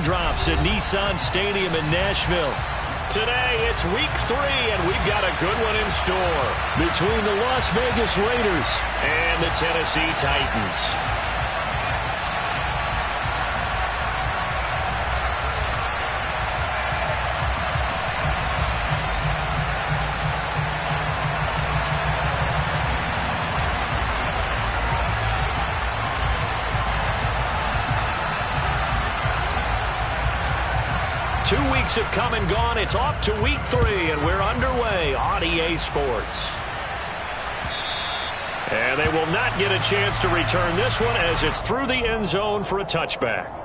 drops at Nissan Stadium in Nashville. Today, it's week 3, and we've got a good one in store between the Las Vegas Raiders and the Tennessee Titans. 2 weeks have come and gone. It's off to week 3, and we're underway on EA Sports. And they will not get a chance to return this one as it's through the end zone for a touchback.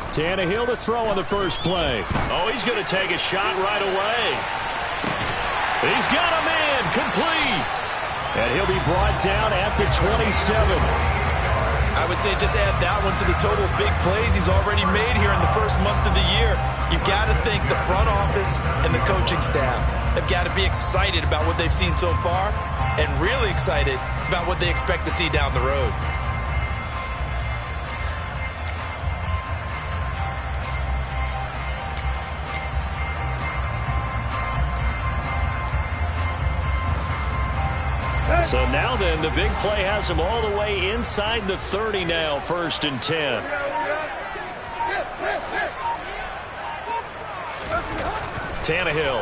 Tannehill to throw on the first play. Oh, he's going to take a shot right away. He's got a man, complete. And he'll be brought down at the 27. I would say just add that one to the total big plays he's already made here in the first month of the year. You've got to think the front office and the coaching staff have got to be excited about what they've seen so far and really excited about what they expect to see down the road. So now then, the big play has him all the way inside the 30 now, 1st and 10. Tannehill.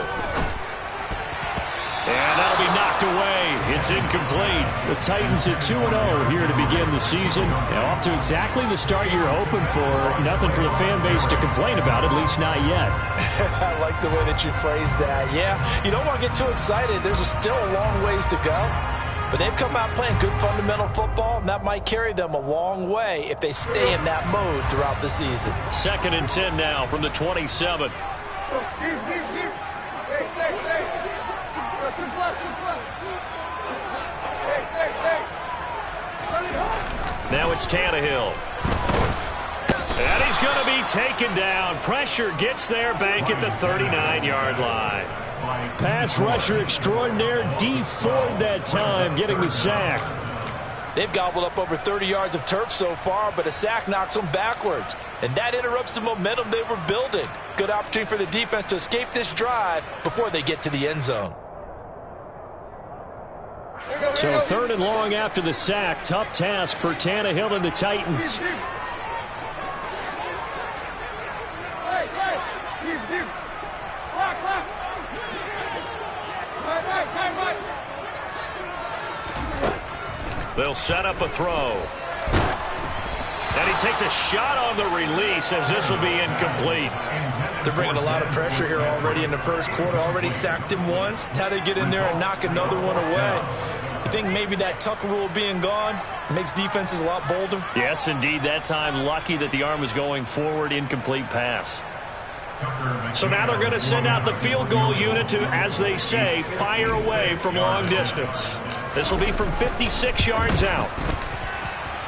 And that'll be knocked away. It's incomplete. The Titans at 2-0 here to begin the season. And off to exactly the start you're hoping for. Nothing for the fan base to complain about, at least not yet. I like the way that you phrased that. Yeah, you don't want to get too excited. There's still a long ways to go. But they've come out playing good fundamental football, and that might carry them a long way if they stay in that mode throughout the season. 2nd and 10 now from the 27. Now it's Tannehill. And he's going to be taken down. Pressure gets there, Bank at the 39-yard line. Pass rusher extraordinaire, D Ford that time, getting the sack. They've gobbled up over 30 yards of turf so far, but a sack knocks them backwards. And that interrupts the momentum they were building. Good opportunity for the defense to escape this drive before they get to the end zone. So 3rd and long after the sack. Tough task for Tannehill and the Titans. They'll set up a throw. And he takes a shot on the release as this will be incomplete. They're bringing a lot of pressure here already in the first quarter. Already sacked him once. Now they get in there and knock another one away. You think maybe that Tucker rule being gone makes defenses a lot bolder? Yes, indeed. That time lucky that the arm was going forward. Incomplete pass. So now they're going to send out the field goal unit to, as they say, fire away from long distance. This will be from 56 yards out.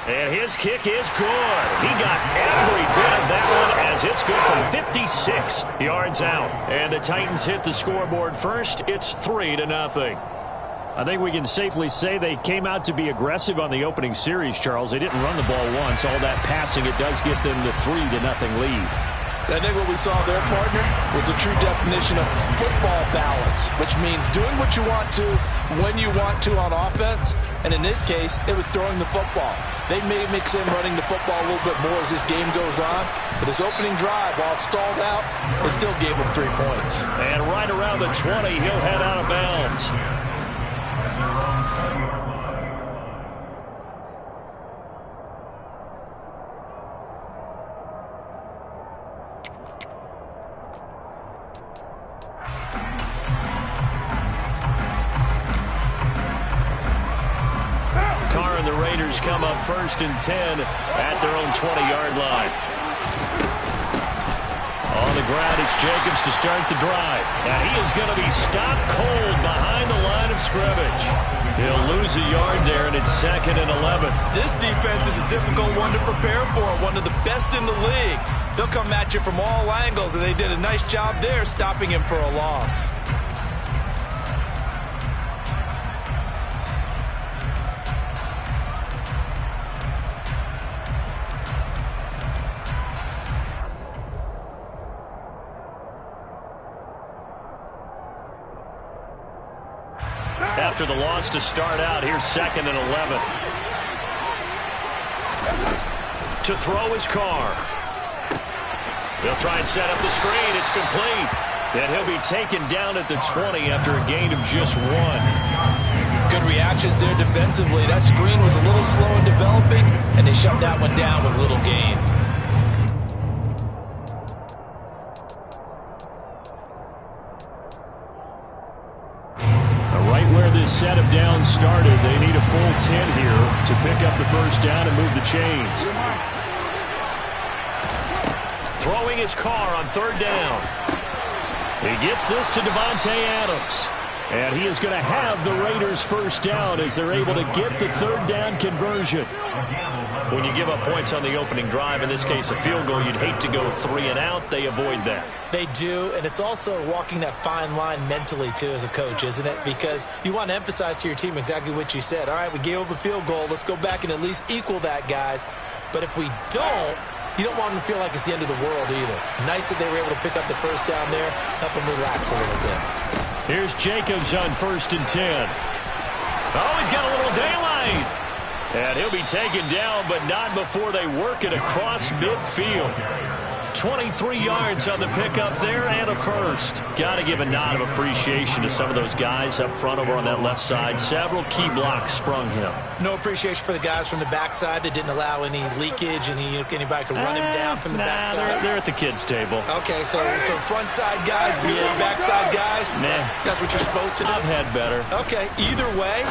And his kick is good. He got every bit of that one as it's good from 56 yards out. And the Titans hit the scoreboard first. It's 3-0. I think we can safely say they came out to be aggressive on the opening series, Charles. They didn't run the ball once. All that passing, it does get them the 3-0 lead. I think what we saw there, partner, was a true definition of football balance, which means doing what you want to, when you want to on offense. And in this case, it was throwing the football. They may mix in running the football a little bit more as this game goes on. But this opening drive, while it stalled out, it still gave them 3 points. And right around the 20, he'll head out of bounds. Come up 1st and 10 at their own 20-yard line. ground. It's Jacobs to start the drive. And he is going to be stopped cold behind the line of scrimmage. He'll lose a yard there, and it's 2nd and 11. This defense is a difficult one to prepare for, one of the best in the league. They'll come at you from all angles, and they did a nice job there stopping him for a loss. After the loss to start out, here's 2nd and 11. To throw his Carr. They'll try and set up the screen. It's complete. And he'll be taken down at the 20 after a gain of just 1. Good reactions there defensively. That screen was a little slow in developing, and they shut that one down with little gain. Right where this set of downs started, they need a full 10 here to pick up the first down and move the chains. Throwing his Carr on 3rd down. He gets this to Davante Adams. And he is going to have the Raiders first down as they're able to get the 3rd down conversion. When you give up points on the opening drive, in this case a field goal, you'd hate to go 3 and out. They avoid that. They do, and it's also walking that fine line mentally, too, as a coach, isn't it? Because you want to emphasize to your team exactly what you said. All right, we gave up a field goal. Let's go back and at least equal that, guys. But if we don't, you don't want them to feel like it's the end of the world either. Nice that they were able to pick up the first down there, help them relax a little bit. Here's Jacobs on 1st and 10. Oh, he's got a little daylight. And he'll be taken down, but not before they work it across midfield. 23 yards on the pickup there and a first. Got to give a nod of appreciation to some of those guys up front over on that left side. Several key blocks sprung him. No appreciation for the guys from the backside that didn't allow any leakage, and anybody could run him down from the backside. They're at the kids' table. Okay, so front side guys good, backside guys, nah. That's what you're supposed to do? I've had better. Okay, either way,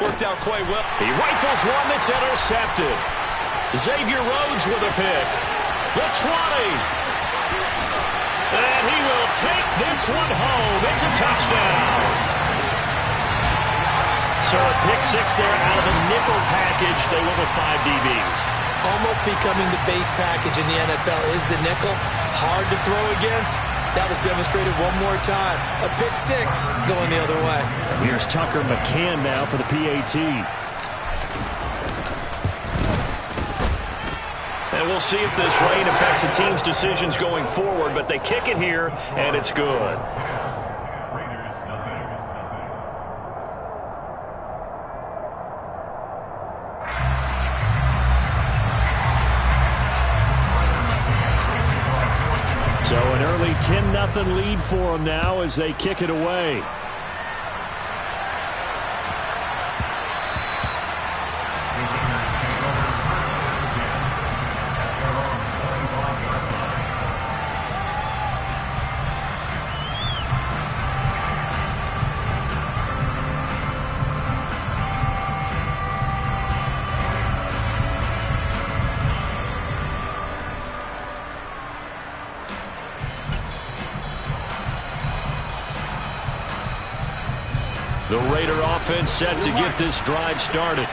worked out quite well. He rifles one that's intercepted. Xavier Rhodes with a pick. The 20. And he will take this one home. It's a touchdown. So a pick 6 there out of the nickel package. They went with 5 DBs. Almost becoming the base package in the NFL is the nickel. Hard to throw against. That was demonstrated one more time. A pick 6 going the other way. Here's Tucker McCann now for the PAT. And we'll see if this rain affects the team's decisions going forward, but they kick it here, and it's good. So an early 10-0 lead for them now as they kick it away. The Raider offense set to get this drive started.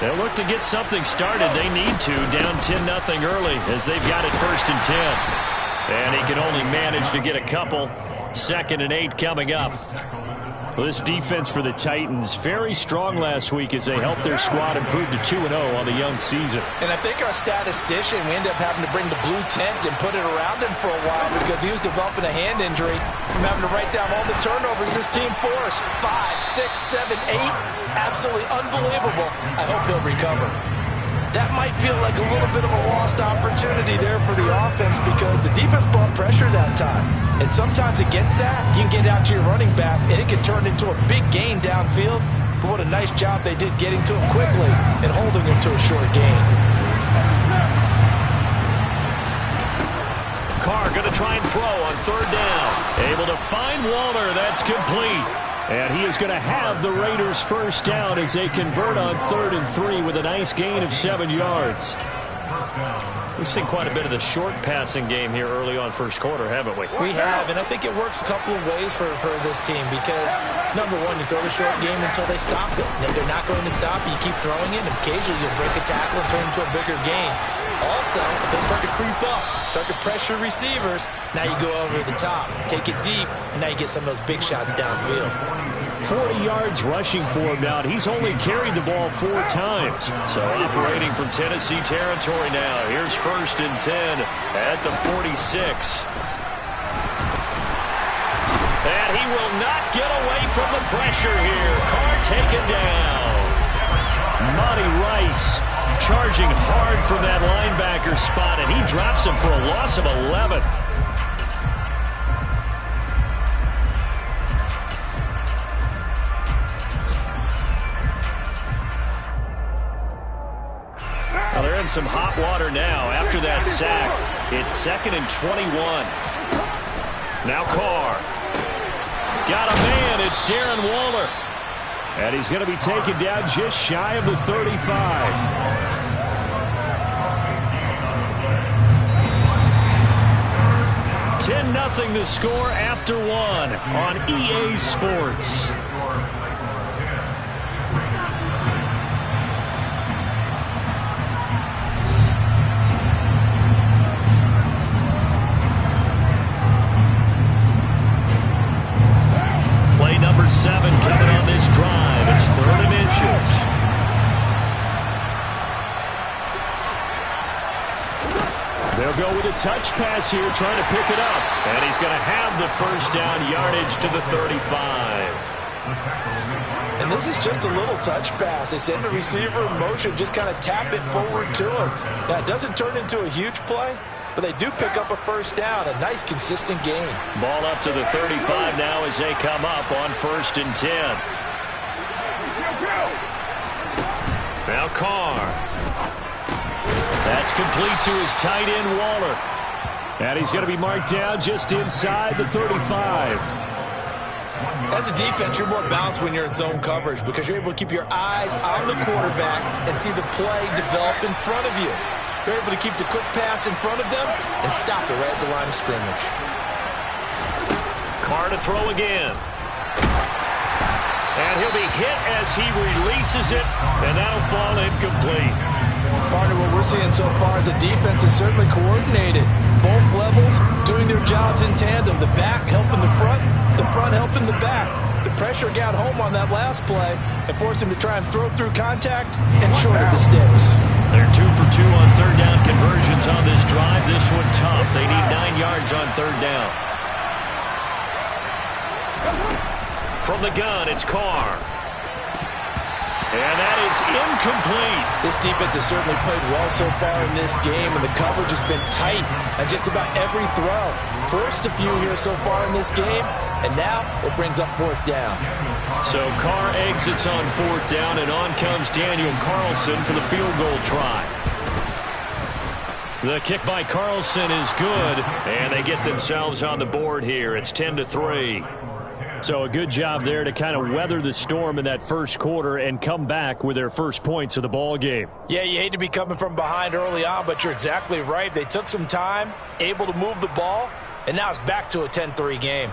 They'll look to get something started. They need to, down 10-0 early as they've got it 1st and 10. And he can only manage to get a couple. 2nd and 8 coming up. Well, this defense for the Titans, very strong last week as they helped their squad improve to 2-0 on the young season. And I think our statistician, we ended up having to bring the blue tent and put it around him for a while because he was developing a hand injury from having to write down all the turnovers this team forced. 5, 6, 7, 8. Absolutely unbelievable. I hope he'll recover. That might feel like a little bit of a lost opportunity there for the offense because the defense brought pressure that time. And sometimes against that, you can get out to your running back, and it can turn into a big gain downfield. But what a nice job they did getting to him quickly and holding him to a short gain. Carr going to try and throw on 3rd down. Able to find Waller. That's complete. And he is going to have the Raiders first down as they convert on 3rd and 3 with a nice gain of 7 yards. We've seen quite a bit of the short passing game here early on first quarter, haven't we? We have, and I think it works a couple of ways for this team because, number one, you throw the short game until they stop it. And if they're not going to stop it, you keep throwing it, and occasionally you'll break a tackle and turn it into a bigger gain. Also, if they start to creep up, start to pressure receivers, now you go over the top, take it deep, and now you get some of those big shots downfield. 40 yards rushing for him now. He's only carried the ball 4 times. So operating from Tennessee territory now. Here's 1st and 10 at the 46. And he will not get away from the pressure here. Carr taken down. Monty Rice charging hard from that linebacker spot, and he drops him for a loss of 11. Well, they're in some hot water now after that sack. It's 2nd and 21. Now Carr. Got a man. It's Darren Waller. And he's going to be taken down just shy of the 35. 10-0 the score after 1 on EA Sports. Play number 7 coming on this drive. It's 3rd and inches. They'll go with a touch pass here, trying to pick it up. And he's going to have the first down yardage to the 35. And this is just a little touch pass. They send the receiver in motion, just kind of tap it forward to him. Now, it doesn't turn into a huge play, but they do pick up a first down. A nice, consistent gain. Ball up to the 35 now as they come up on 1st and 10. Now Carr. That's complete to his tight end, Waller. And he's going to be marked down just inside the 35. As a defense, you're more balanced when you're in zone coverage because you're able to keep your eyes on the quarterback and see the play develop in front of you. You're able to keep the quick pass in front of them and stop it right at the line of scrimmage. Carr to throw again. And he'll be hit as he releases it, and that'll fall incomplete. Partner, what we're seeing so far as a defense is certainly coordinated. Both levels doing their jobs in tandem. The back helping the front helping the back. The pressure got home on that last play and forced him to try and throw through contact and shorted the sticks. They're 2 for 2 on 3rd down conversions on this drive. This one tough. They need 9 yards on 3rd down. From the gun, it's Carr. And that is incomplete. This defense has certainly played well so far in this game, and the coverage has been tight on just about every throw. First a few here so far in this game, and now it brings up 4th down. So Carr exits on 4th down, and on comes Daniel Carlson for the field goal try. The kick by Carlson is good, and they get themselves on the board here. It's 10-3. So a good job there to kind of weather the storm in that first quarter and come back with their first points of the ball game. Yeah, you hate to be coming from behind early on, but you're exactly right. They took some time, able to move the ball, and now it's back to a 10-3 game.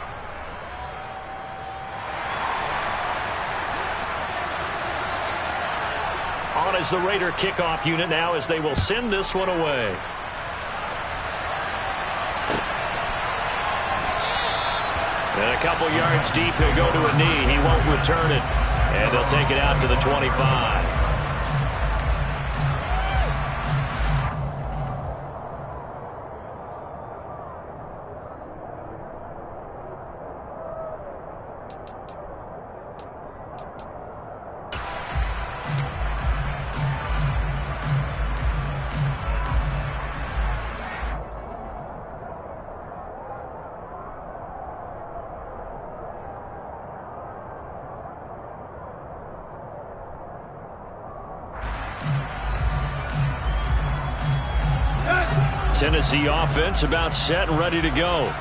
On is the Raider kickoff unit now as they will send this one away. And a couple yards deep, he'll go to a knee. He won't return it. And they'll take it out to the 25. Tennessee offense about set and ready to go.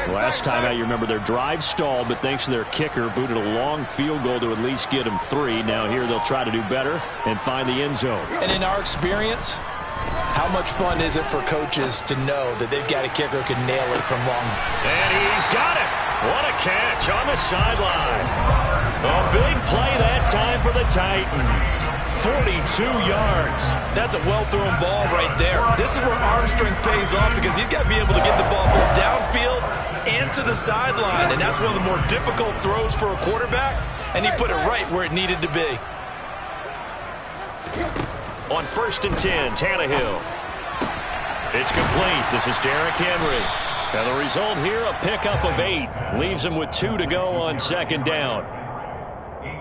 Last time out, you remember their drive stalled, but thanks to their kicker, booted a long field goal to at least get them 3. Now here they'll try to do better and find the end zone. And in our experience, how much fun is it for coaches to know that they've got a kicker who can nail it from long? And he's got it. What a catch on the sideline. A big play that time for the Titans. 42 yards. That's a well-thrown ball right there. This is where arm strength pays off because he's got to be able to get the ball both downfield and to the sideline. And that's one of the more difficult throws for a quarterback. And he put it right where it needed to be. On 1st and 10, Tannehill. It's complete. This is Derrick Henry. And the result here, a pickup of 8. Leaves him with 2 to go on 2nd down.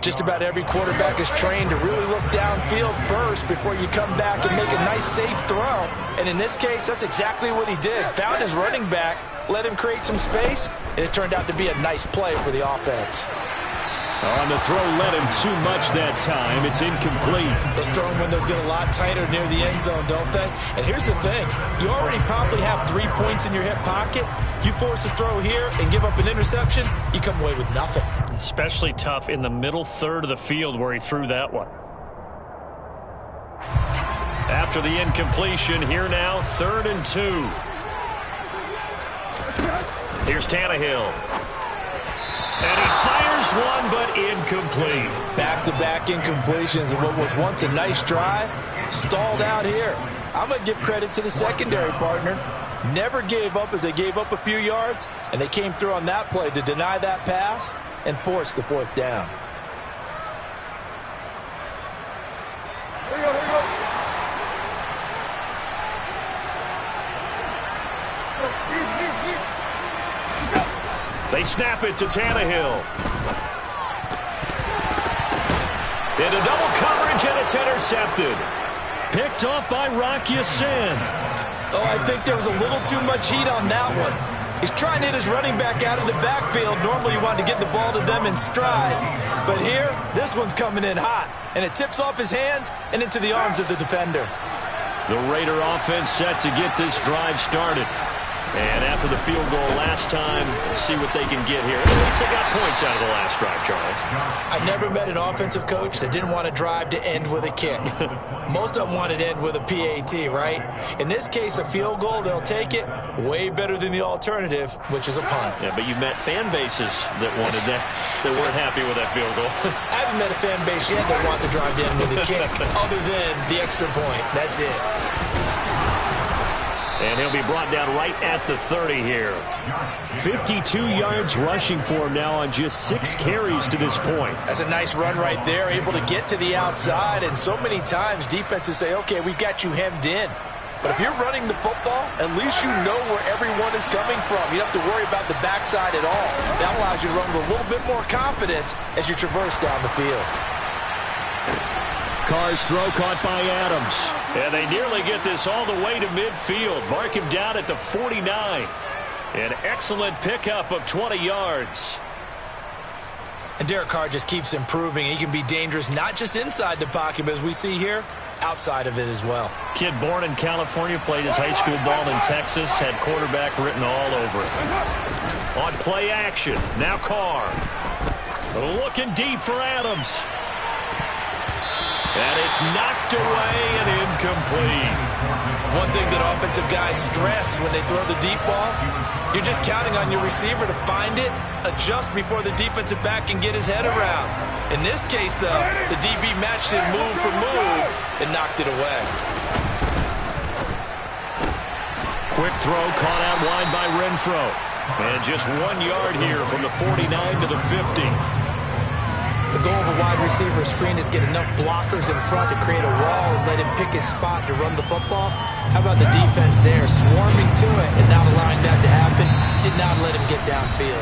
Just about every quarterback is trained to really look downfield first before you come back and make a nice, safe throw. And in this case, that's exactly what he did. Found his running back, let him create some space, and it turned out to be a nice play for the offense. On the throw, led him too much that time. It's incomplete. Those throwing windows get a lot tighter near the end zone, don't they? And here's the thing. You already probably have 3 points in your hip pocket. You force a throw here and give up an interception, you come away with nothing. Especially tough in the middle third of the field where he threw that one. After the incompletion, here now, 3rd and 2. Here's Tannehill. And he fires one, but incomplete. Back-to-back incompletions of what was once a nice drive, stalled out here. I'm going to give credit to the secondary partner. Never gave up as they gave up a few yards, and they came through on that play to deny that pass and force the 4th down. They snap it to Tannehill. Into double coverage, and it's intercepted. Picked off by Rock Ya-Sin. Oh, I think there was a little too much heat on that one. He's trying to hit his running back out of the backfield. Normally you want to get the ball to them in stride. But here, this one's coming in hot. And it tips off his hands and into the arms of the defender. The Raider offense set to get this drive started. And after the field goal last time, see what they can get here. At least they got points out of the last drive, Charles. I never met an offensive coach that didn't want a drive to end with a kick. Most of them wanted to end with a PAT, right? In this case, a field goal, they'll take it. Way better than the alternative, which is a punt. Yeah, but you've met fan bases that wanted that, that weren't happy with that field goal. I haven't met a fan base yet that wants a drive to end with a kick, other than the extra point. That's it. And he'll be brought down right at the 30 here. 52 yards rushing for him now on just 6 carries to this point. That's a nice run right there, able to get to the outside. And so many times defenses say, okay, we've got you hemmed in. But if you're running the football, at least you know where everyone is coming from. You don't have to worry about the backside at all. That allows you to run with a little bit more confidence as you traverse down the field. Carr's throw caught by Adams. And they nearly get this all the way to midfield. Mark him down at the 49. An excellent pickup of 20 yards. And Derek Carr just keeps improving. He can be dangerous not just inside the pocket, but as we see here, outside of it as well. Kid born in California, played his high school ball in Texas, had quarterback written all over it. On play action, now Carr. Looking deep for Adams. And it's knocked away and incomplete. One thing that offensive guys stress when they throw the deep ball, you're just counting on your receiver to find it, adjust before the defensive back can get his head around. In this case, though, the DB matched it move for move and knocked it away. Quick throw caught out wide by Renfro. And just 1 yard here from the 49 to the 50. The goal of a wide receiver screen is get enough blockers in front to create a wall and let him pick his spot to run the football. How about the defense there, swarming to it and not allowing that to happen? Did not let him get downfield.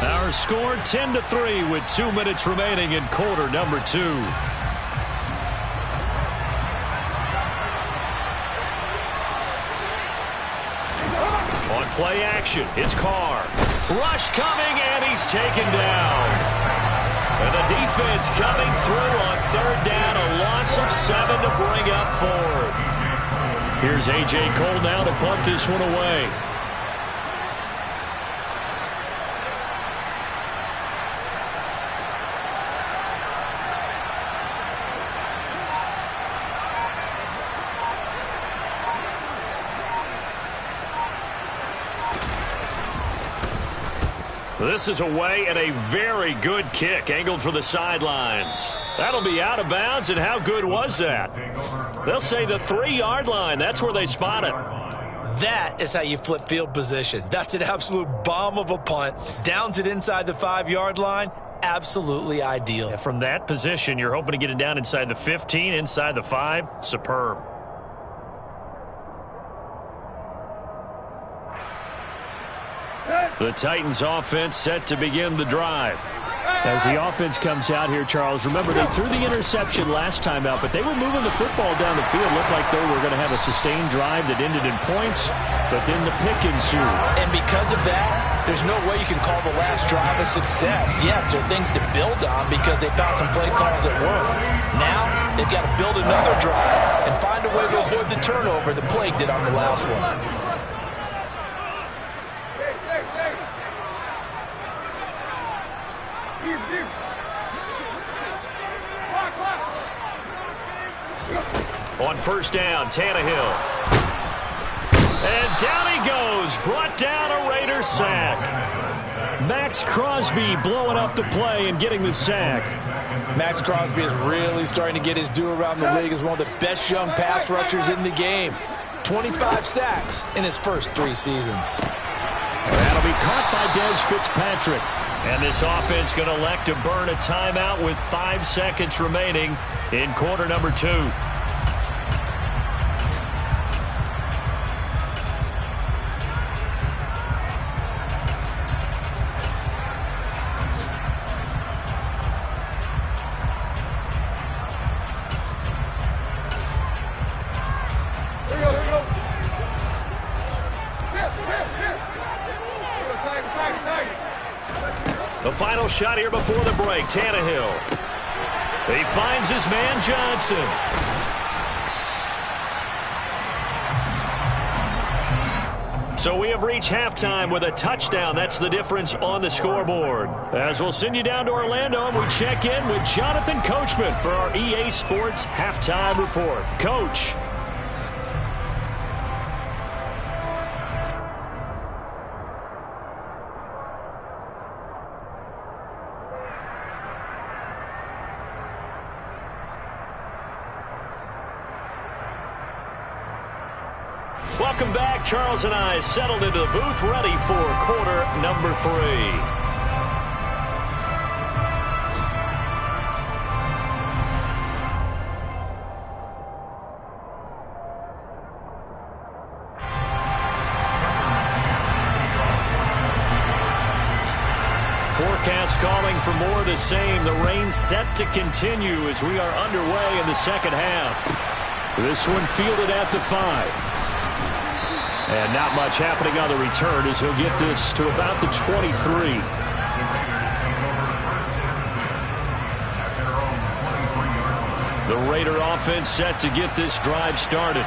Our score 10-3 with 2 minutes remaining in quarter number 2. On play action, it's Carr. Rush coming, and he's taken down. And the defense coming through on 3rd down, a loss of 7 to bring up 4th. Here's A.J. Cole now to punt this one away. This is away and a very good kick angled for the sidelines. That'll be out of bounds, and how good was that? They'll say the 3-yard line. That's where they spot it. That is how you flip field position. That's an absolute bomb of a punt. Downs it inside the 5-yard line. Absolutely ideal. Yeah, from that position, you're hoping to get it down inside the 15, inside the 5. Superb. The Titans offense set to begin the drive. As the offense comes out here, Charles, remember they threw the interception last time out, but they were moving the football down the field. Looked like they were going to have a sustained drive that ended in points, but then the pick ensued. And because of that, there's no way you can call the last drive a success. Yes, there are things to build on because they found some play calls that work. Now, they've got to build another drive and find a way to avoid the turnover that plagued it on the last one. On first down, Tannehill. And down he goes. Brought down a Raider sack. Max Crosby blowing up the play and getting the sack. Max Crosby is really starting to get his due around the league as one of the best young pass rushers in the game. 25 sacks in his first 3 seasons. That'll be caught by Dez Fitzpatrick. And this offense going to elect to burn a timeout with 5 seconds remaining in quarter number 2. The final shot here before the break, Tannehill. He finds his man Johnson. So we have reached halftime with a touchdown. That's the difference on the scoreboard. As we'll send you down to Orlando, and we check in with Jonathan Coachman for our EA Sports Halftime Report. Coach. Welcome back. Charles and I settled into the booth, ready for quarter number 3. Forecast calling for more of the same. The rain set to continue as we are underway in the second half. This one fielded at the 5. And not much happening on the return as he'll get this to about the 23. The Raider offense set to get this drive started.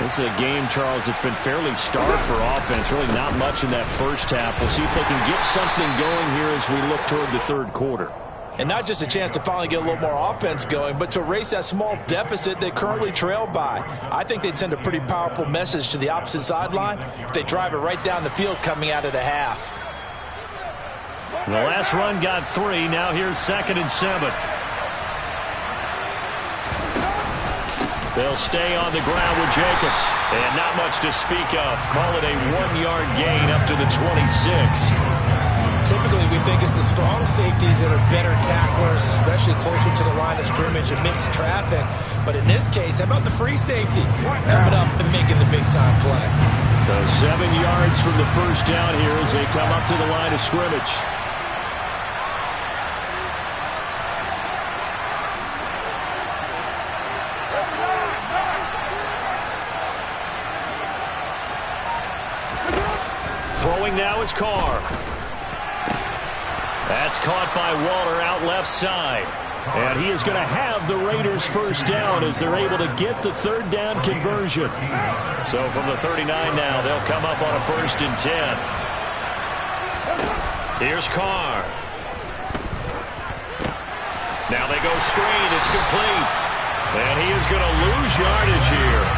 This is a game, Charles, that's been fairly starved for offense. Really not much in that first half. We'll see if they can get something going here as we look toward the third quarter. And not just a chance to finally get a little more offense going, but to erase that small deficit they currently trail by. I think they'd send a pretty powerful message to the opposite sideline if they drive it right down the field coming out of the half. The last run got 3. Now here's 2nd and 7. They'll stay on the ground with Jacobs. And not much to speak of. Call it a 1-yard gain up to the 26. Typically, we think it's the strong safeties that are better tacklers, especially closer to the line of scrimmage amidst traffic. But in this case, how about the free safety coming up and making the big-time play? So 7 yards from the first down here as they come up to the line of scrimmage. Throwing now is Carr. That's caught by Waller out left side. And he is going to have the Raiders first down as they're able to get the 3rd down conversion. So from the 39 now, they'll come up on a 1st and 10. Here's Carr. Now they go screen. It's complete. And he is going to lose yardage here.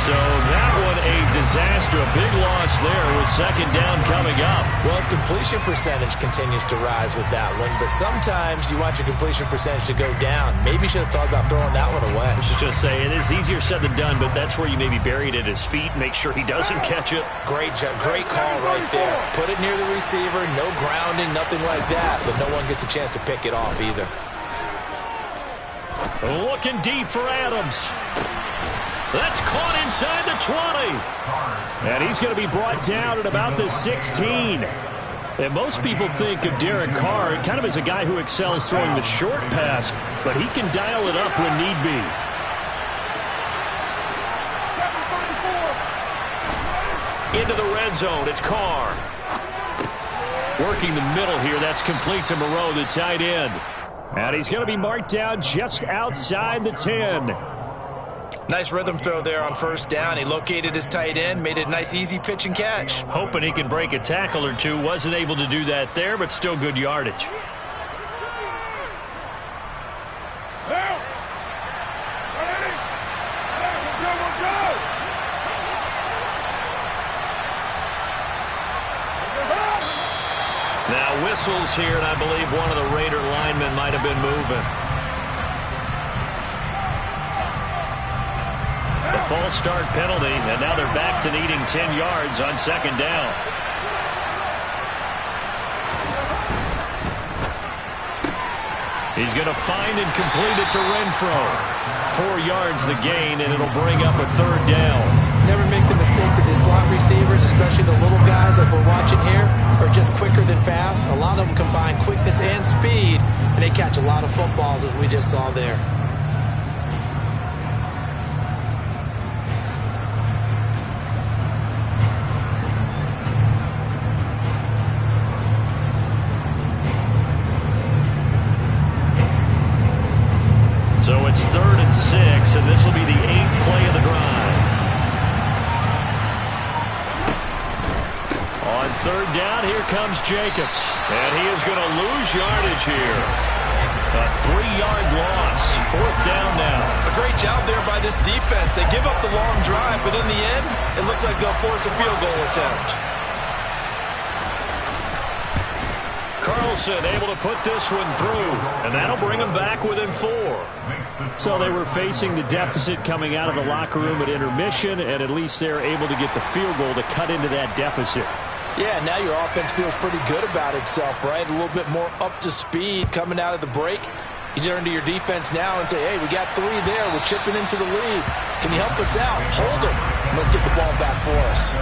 So that one a disaster, a big loss there with second down coming up. Well, his completion percentage continues to rise with that one, but sometimes you want your completion percentage to go down. Maybe you should have thought about throwing that one away. I should just say, it is easier said than done, but that's where you maybe bury it at his feet, make sure he doesn't catch it. Great call right there. Put it near the receiver, no grounding, nothing like that, but no one gets a chance to pick it off either. Looking deep for Adams. That's caught inside the 20. And he's going to be brought down at about the 16. And most people think of Derek Carr kind of as a guy who excels throwing the short pass, but he can dial it up when need be. Into the red zone, it's Carr. Working the middle here, that's complete to Moreau, the tight end. And he's going to be marked down just outside the 10. Nice rhythm throw there on first down. He located his tight end, made it a nice easy pitch and catch. Hoping he can break a tackle or two. Wasn't able to do that there, but still good yardage. Now whistles here, and I believe one of the Raider linemen might have been moving. The false start penalty, and now they're back to needing 10 yards on second down. He's going to find and complete it to Renfro. 4 yards the gain, and it'll bring up a third down. Never make the mistake that the slot receivers, especially the little guys like we're watching here, are just quicker than fast. A lot of them combine quickness and speed, and they catch a lot of footballs, as we just saw there. So it's 3rd and 6, and this will be the 8th play of the drive. On third down, here comes Jacobs. And he is going to lose yardage here. A 3-yard loss. 4th down now. A great job there by this defense. They give up the long drive, but in the end, it looks like they'll force a field goal attempt. Carlson able to put this one through, and that'll bring them back within 4. So they were facing the deficit coming out of the locker room at intermission, and at least they're able to get the field goal to cut into that deficit. Yeah, now your offense feels pretty good about itself, right? A little bit more up to speed coming out of the break. You turn to your defense now and say, hey, we got 3 there. We're chipping into the lead. Can you help us out? Hold them. Let's get the ball back for us.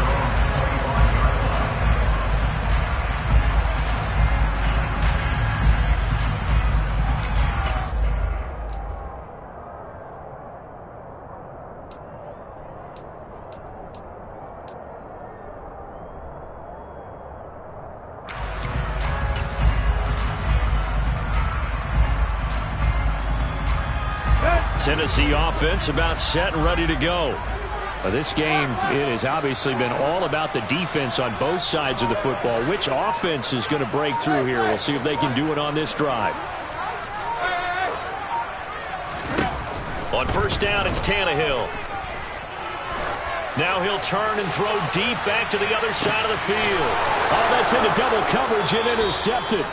Tennessee offense about set and ready to go. This game, it has obviously been all about the defense on both sides of the football. Which offense is going to break through here? We'll see if they can do it on this drive. On first down, it's Tannehill. Now he'll turn and throw deep back to the other side of the field. Oh, that's into double coverage and intercepted.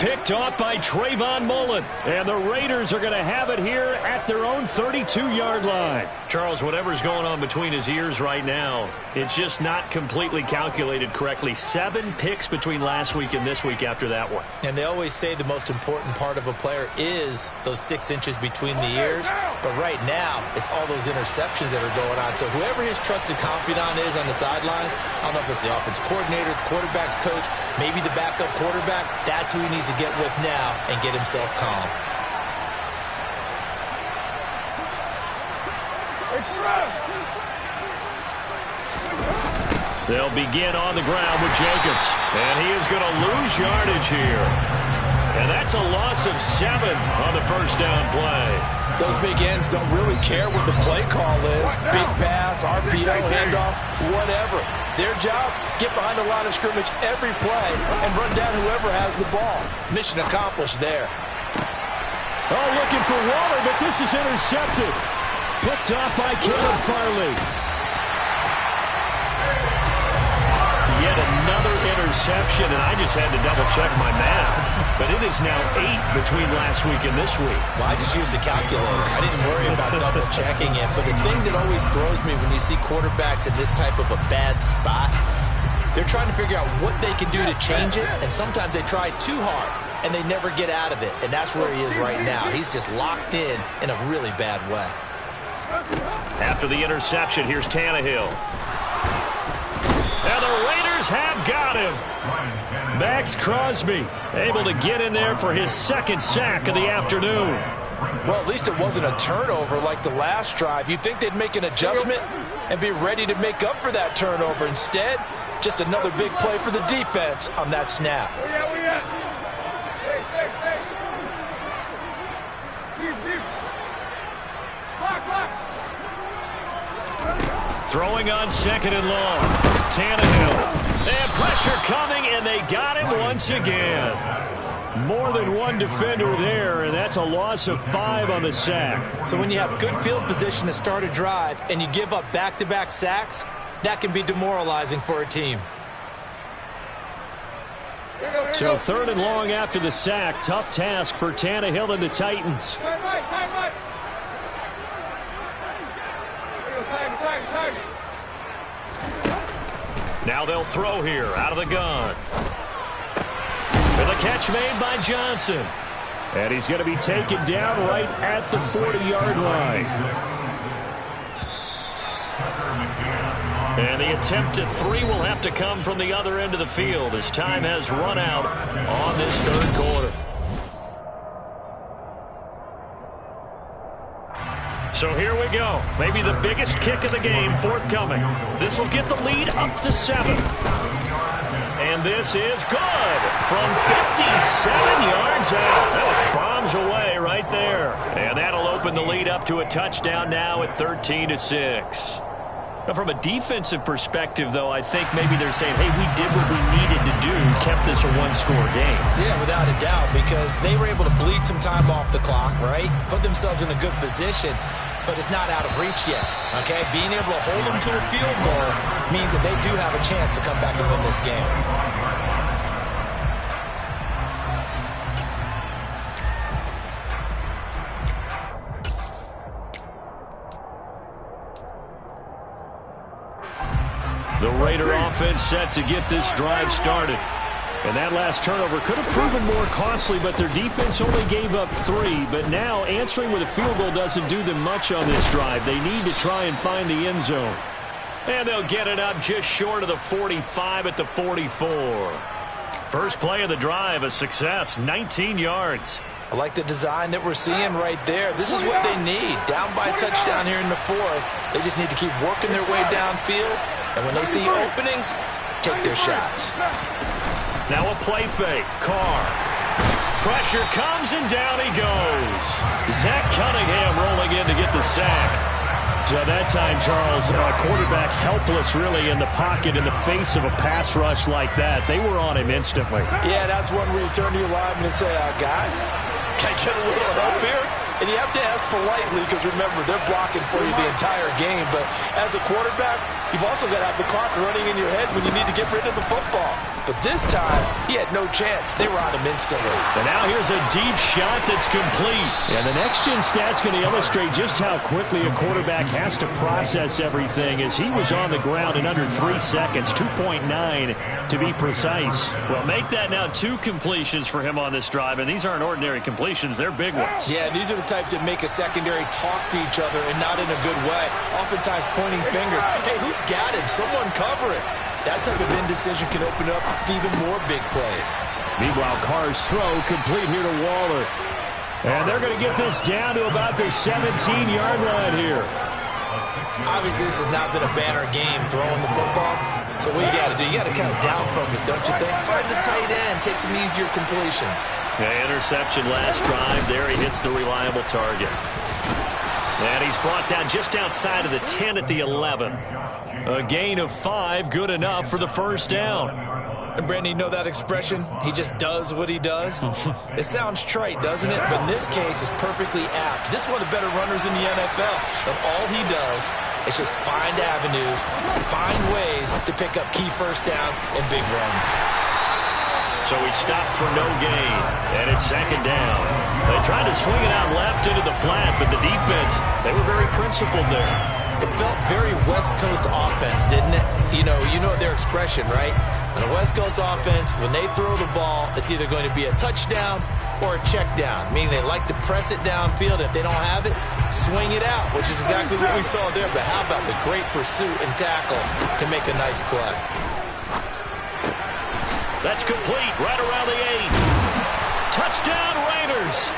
Picked off by Trayvon Mullen. And the Raiders are going to have it here at their own 32-yard line. Charles, whatever's going on between his ears right now, it's just not completely calculated correctly. 7 picks between last week and this week after that one. And they always say the most important part of a player is those 6 inches between the ears. But right now, it's all those interceptions that are going on. So whoever his trusted confidant is on the sidelines, I don't know if it's the offensive coordinator, the quarterback's coach, maybe the backup quarterback, that's who he needs to get with now and get himself calm. They'll begin on the ground with Jacobs. And he is going to lose yardage here. And that's a loss of 7 on the first down play. Those big ends don't really care what the play call is. Big pass, RPO, handoff, whatever. Their job, get behind the line of scrimmage every play and run down whoever has the ball. Mission accomplished there. Oh, looking for Waller, but this is intercepted. Picked off by Caleb Farley. interception, and I just had to double-check my math. But it is now 8 between last week and this week. Well, I just used a calculator. I didn't worry about double-checking it. But the thing that always throws me when you see quarterbacks in this type of a bad spot, they're trying to figure out what they can do to change it, and sometimes they try too hard, and they never get out of it. And that's where he is right now. He's just locked in a really bad way. After the interception, here's Tannehill. And the Raiders have got him. Max Crosby able to get in there for his second sack of the afternoon. Well, at least it wasn't a turnover like the last drive. You'd think they'd make an adjustment and be ready to make up for that turnover. Instead, just another big play for the defense on that snap. Throwing on second and long. Tannehill. And pressure coming, and they got him once again. More than one defender there, and that's a loss of 5 on the sack. So when you have good field position to start a drive and you give up back-to-back sacks, that can be demoralizing for a team. So 3rd and long after the sack. Tough task for Tannehill and the Titans. Now they'll throw here out of the gun. And the catch made by Johnson. And he's going to be taken down right at the 40-yard line. And the attempt at 3 will have to come from the other end of the field as time has run out on this 3rd quarter. So here we go. Maybe the biggest kick of the game forthcoming. This will get the lead up to 7. And this is good from 57 yards out. That was bombs away right there. And that'll open the lead up to a touchdown now at 13-6. Now, from a defensive perspective, though, I think maybe they're saying, hey, we did what we needed to do, kept this a one-score game. Yeah, without a doubt, because they were able to bleed some time off the clock, right? Put themselves in a good position, but it's not out of reach yet, okay? Being able to hold them to a field goal means that they do have a chance to come back and win this game. The Raider offense set to get this drive started. And that last turnover could have proven more costly, but their defense only gave up 3. But now answering with a field goal doesn't do them much on this drive. They need to try and find the end zone. And they'll get it up just short of the 45 at the 44. First play of the drive, a success, 19 yards. I like the design that we're seeing right there. This is what they need. Down by a touchdown here in the 4th. They just need to keep working their way downfield. And when they see openings, take their shots. Now a play fake. Carr. Pressure comes, and down he goes. Zach Cunningham rolling in to get the sack. So that time, Charles, quarterback helpless really in the pocket in the face of a pass rush like that. They were on him instantly. Yeah, that's one where you turn to your lineman and say, guys, can I get a little help here? And you have to ask politely because, remember, they're blocking for you the entire game. But as a quarterback, you've also got to have the clock running in your head when you need to get rid of the football. But this time, he had no chance. They were on him instantly. And now here's a deep shot that's complete. And the next-gen stat's going to illustrate just how quickly a quarterback has to process everything as he was on the ground in under 3 seconds, 2.9 to be precise. Well, make that now 2 completions for him on this drive, and these aren't ordinary completions. They're big ones. Yeah, these are the types that make a secondary talk to each other and not in a good way. Oftentimes pointing fingers. Hey, who's got him? Someone cover it. That type of indecision can open up to even more big plays. Meanwhile, Carr's throw complete here to Waller. And they're going to get this down to about the 17-yard line here. Obviously, this has not been a banner game throwing the football. So what you got to do, you got to kind of down focus, don't you think? Find the tight end, take some easier completions. Yeah, interception last drive. There he hits the reliable target. And he's brought down just outside of the 10 at the 11. A gain of 5, good enough for the first down. And Brandon, you know that expression? He just does what he does? It sounds trite, doesn't it? But in this case, it's perfectly apt. This is one of the better runners in the NFL. And all he does It's just find avenues, find ways to pick up key first downs and big runs. So he stopped for no gain, and it's second down. They tried to swing it out left into the flat, but the defense, they were very principled there. It felt very West Coast offense, didn't it? You know their expression, right? On a West Coast offense, when they throw the ball, it's either going to be a touchdown or a check down, meaning they like to press it downfield. If they don't have it, swing it out, which is exactly what we saw there. But how about the great pursuit and tackle to make a nice play? That's complete right around the 8. Touchdown Raiders.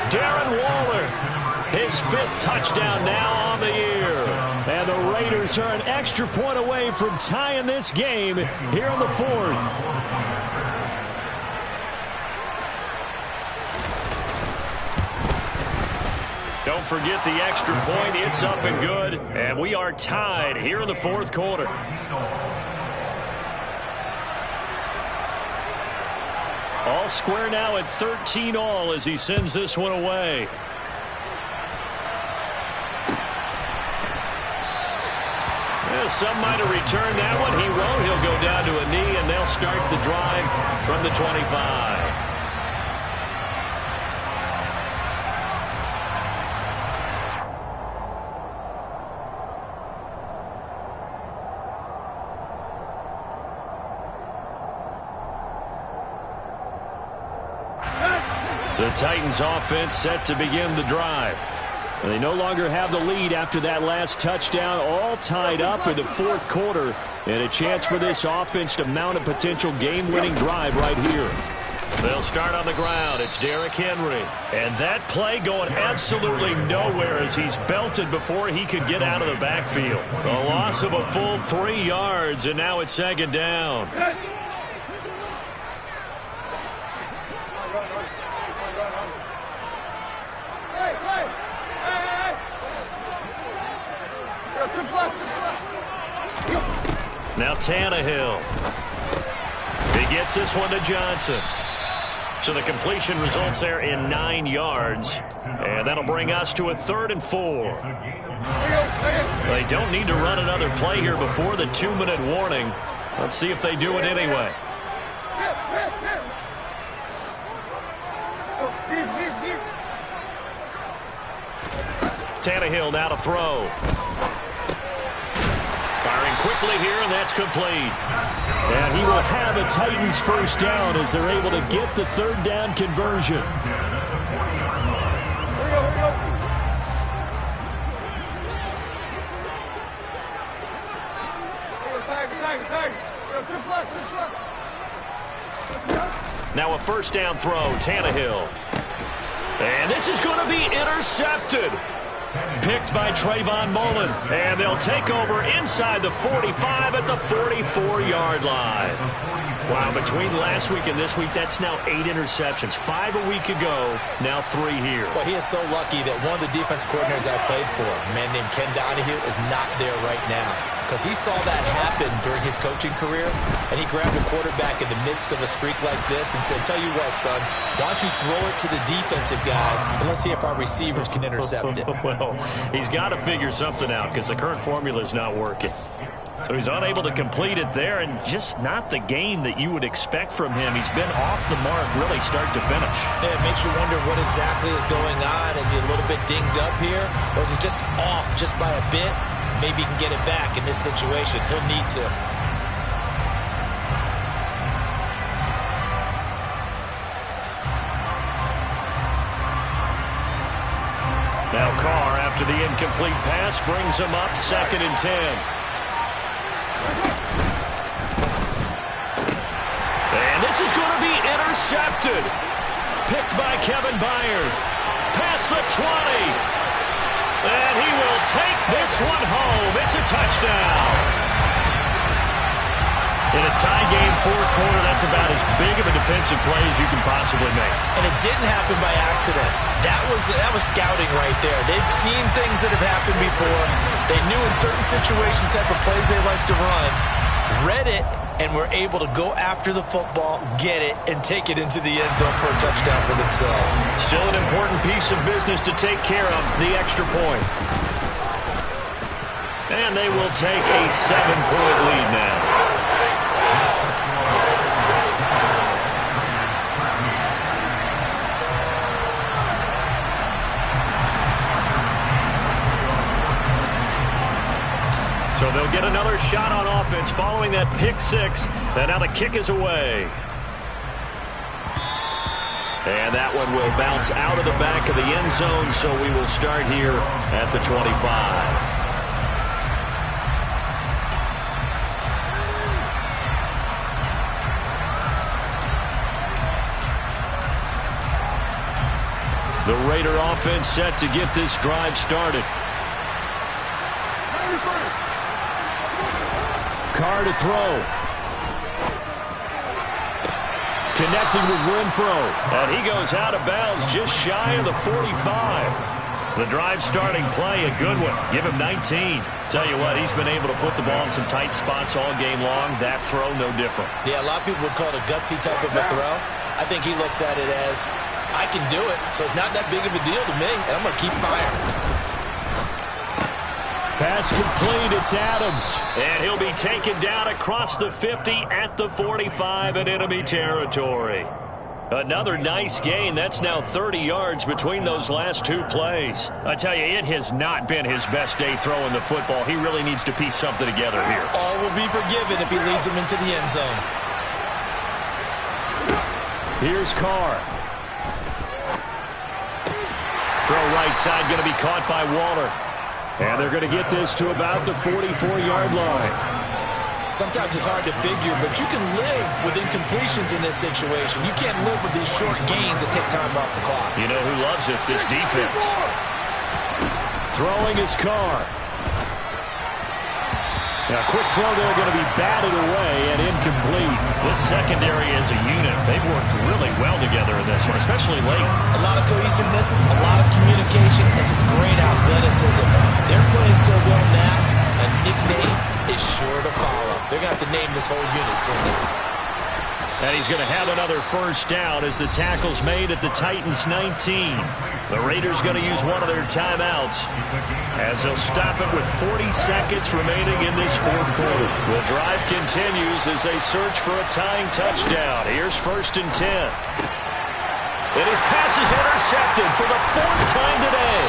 Darren Waller, his 5th touchdown now on the year. And the Raiders are an extra point away from tying this game here in the 4th. Don't forget the extra point. It's up and good. And we are tied here in the 4th quarter. All square now at 13-all as he sends this one away. Some might have returned that one. He won't. He'll go down to a knee, and they'll start the drive from the 25. The Titans offense set to begin the drive. They no longer have the lead after that last touchdown, all tied up in the 4th quarter, and a chance for this offense to mount a potential game-winning drive right here. They'll start on the ground. It's Derrick Henry. And that play going absolutely nowhere as he's belted before he could get out of the backfield. A loss of a full 3 yards, and now it's second down. Now Tannehill. He gets this one to Johnson. So the completion results there in 9 yards. And that'll bring us to a 3rd and 4. They don't need to run another play here before the 2-minute warning. Let's see if they do it anyway. Tannehill now to throw. Firing quickly here, and that's complete. And he will have a Titans first down as they're able to get the 3rd down conversion. Now a first down throw, Tannehill. And this is going to be intercepted. Picked by Trayvon Mullen. And they'll take over inside the 45 at the 44-yard line. Wow, between last week and this week, that's now 8 interceptions. 5 a week ago, now 3 here. Well, he is so lucky that one of the defense coordinators I played for, a man named Ken Donahue, is not there right now. Because he saw that happen during his coaching career, and he grabbed the quarterback in the midst of a streak like this and said, tell you what, son, why don't you throw it to the defensive guys, and let's see if our receivers can intercept it. Well, he's got to figure something out because the current formula is not working. So he's unable to complete it there, and just not the game that you would expect from him. He's been off the mark really start to finish. Yeah, it makes you wonder what exactly is going on. Is he a little bit dinged up here, or is he just off just by a bit? Maybe he can get it back in this situation. He'll need to. Now Carr, after the incomplete pass, brings him up 2nd and 10. And this is going to be intercepted. Picked by Kevin Byard. Past the 20. And he will take this one home. It's a touchdown. In a tie game, 4th quarter, that's about as big of a defensive play as you can possibly make. And it didn't happen by accident. That was scouting right there. They've seen things that have happened before. They knew in certain situations the type of plays they like to run. Read it, and were able to go after the football, get it, and take it into the end zone for a touchdown for themselves. Still an important piece of business to take care of, the extra point. And they will take a 7-point lead now. So they'll get another shot on offense following that pick six. And now the kick is away. And that one will bounce out of the back of the end zone, so we will start here at the 25. The Raider offense set to get this drive started. Carr to throw. Connecting with Renfro. And he goes out of bounds just shy of the 45. The drive starting play, a good one. Give him 19. Tell you what, he's been able to put the ball in some tight spots all game long. That throw, no different. Yeah, a lot of people would call it a gutsy type of a throw. I think he looks at it as, I can do it, so it's not that big of a deal to me, and I'm going to keep firing. Pass complete, it's Adams. And he'll be taken down across the 50 at the 45 in enemy territory. Another nice gain. That's now 30 yards between those last two plays. I tell you, it has not been his best day throwing the football. He really needs to piece something together here. All will be forgiven if he leads him into the end zone. Here's Carr. Throw right side, going to be caught by Waller. And they're going to get this to about the 44-yard line. Sometimes it's hard to figure, but you can live with incompletions in this situation. You can't live with these short gains that take time off the clock. You know who loves it? This defense. Throwing his Carr. Now, quick throw there, going to be batted away and incomplete. This secondary as a unit, they've worked really well together in this one, especially late. A lot of cohesiveness, a lot of communication, and some great athleticism. They're playing so well now, a nickname is sure to follow. They're going to have to name this whole unit soon. And he's going to have another first down as the tackle's made at the Titans' 19. The Raiders going to use one of their timeouts as they'll stop it with 40 seconds remaining in this fourth quarter. The drive continues as they search for a tying touchdown. Here's 1st and 10. And his pass is intercepted for the 4th time today.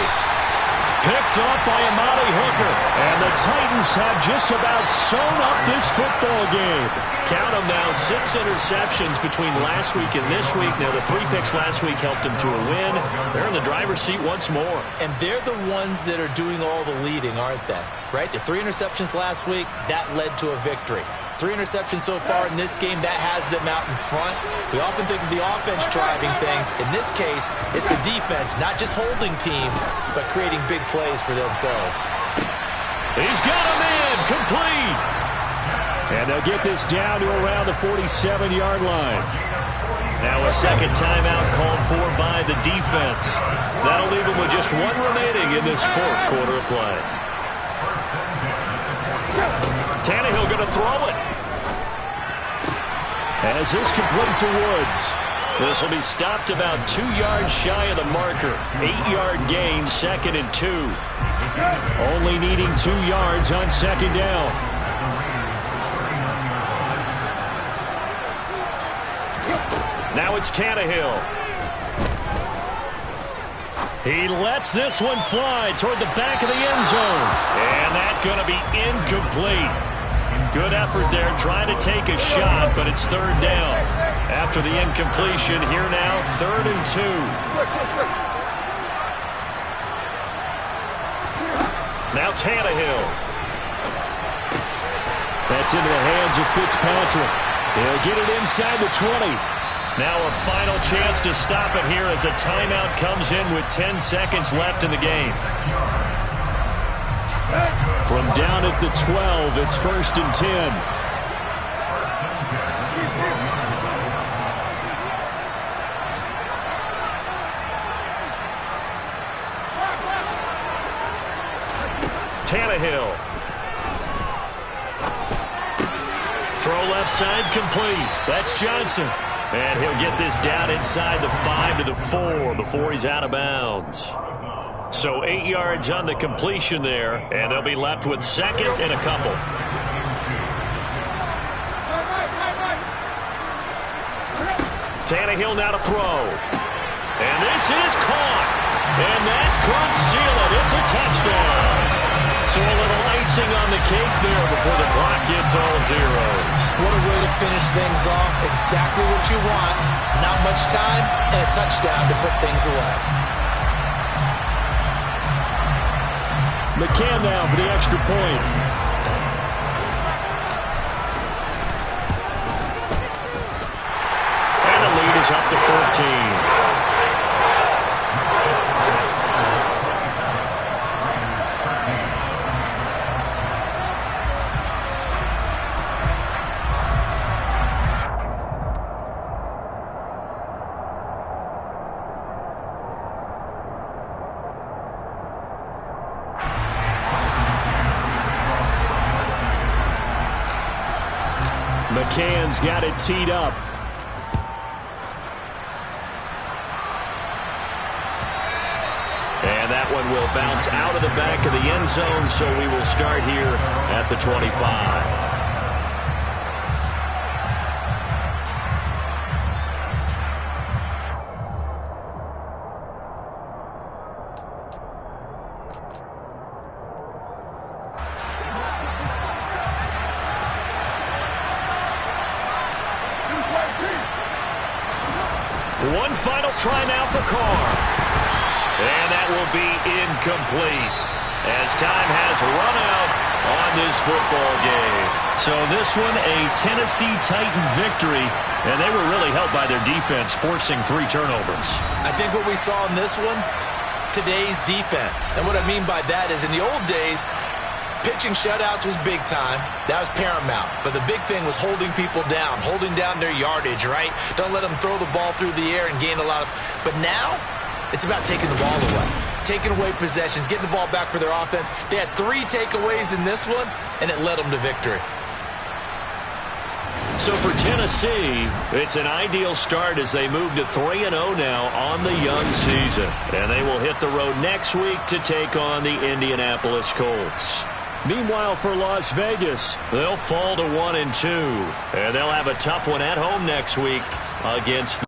Picked off by Amani Hooker. And the Titans have just about sewn up this football game. Count them now, 6 interceptions between last week and this week. Now, the 3 picks last week helped them to a win. They're in the driver's seat once more. And they're the ones that are doing all the leading, aren't they? Right? The 3 interceptions last week, that led to a victory. 3 interceptions so far in this game, that has them out in front. We often think of the offense driving things. In this case, it's the defense, not just holding teams, but creating big plays for themselves. He's got him in, complete. And they'll get this down to around the 47-yard line. Now a second timeout called for by the defense. That'll leave them with just 1 remaining in this 4th quarter of play. Tannehill going to throw it. As this complete to Woods. This will be stopped about 2 yards shy of the marker. 8-yard gain, 2nd and 2. Only needing 2 yards on 2nd down. Now it's Tannehill. He lets this one fly toward the back of the end zone. And that's going to be incomplete. Good effort there, trying to take a shot, but it's 3rd down. After the incompletion, here now, 3rd and 2. Now Tannehill. That's into the hands of Fitzpatrick. He'll get it inside the 20. Now a final chance to stop it here as a timeout comes in with 10 seconds left in the game. From down at the 12, it's 1st and 10. Tannehill. Throw left side complete. That's Johnson. And he'll get this down inside the 5 to the 4 before he's out of bounds. So 8 yards on the completion there, and they'll be left with second and a couple. Tannehill now to throw. And this is caught. And that could seal it. It's a touchdown. So a little icing on the cake there before the clock gets all zeros. What a way to finish things off. Exactly what you want. Not much time and a touchdown to put things away. McCann now for the extra point. And the lead is up to 14. McCann's got it teed up. And that one will bounce out of the back of the end zone, so we will start here at the 25. One final try now for Carr. And that will be incomplete as time has run out on this football game. So this one, a Tennessee Titan victory, and they were really helped by their defense, forcing 3 turnovers. I think what we saw in this one, today's defense. And what I mean by that is in the old days, pitching shutouts was big time. That was paramount. But the big thing was holding people down, holding down their yardage, right? Don't let them throw the ball through the air and gain a lot of... But now, it's about taking the ball away. Taking away possessions, getting the ball back for their offense. They had 3 takeaways in this one, and it led them to victory. So for Tennessee, it's an ideal start as they move to 3-0 now on the young season. And they will hit the road next week to take on the Indianapolis Colts. Meanwhile, for Las Vegas, they'll fall to 1-2. And they'll have a tough one at home next week against...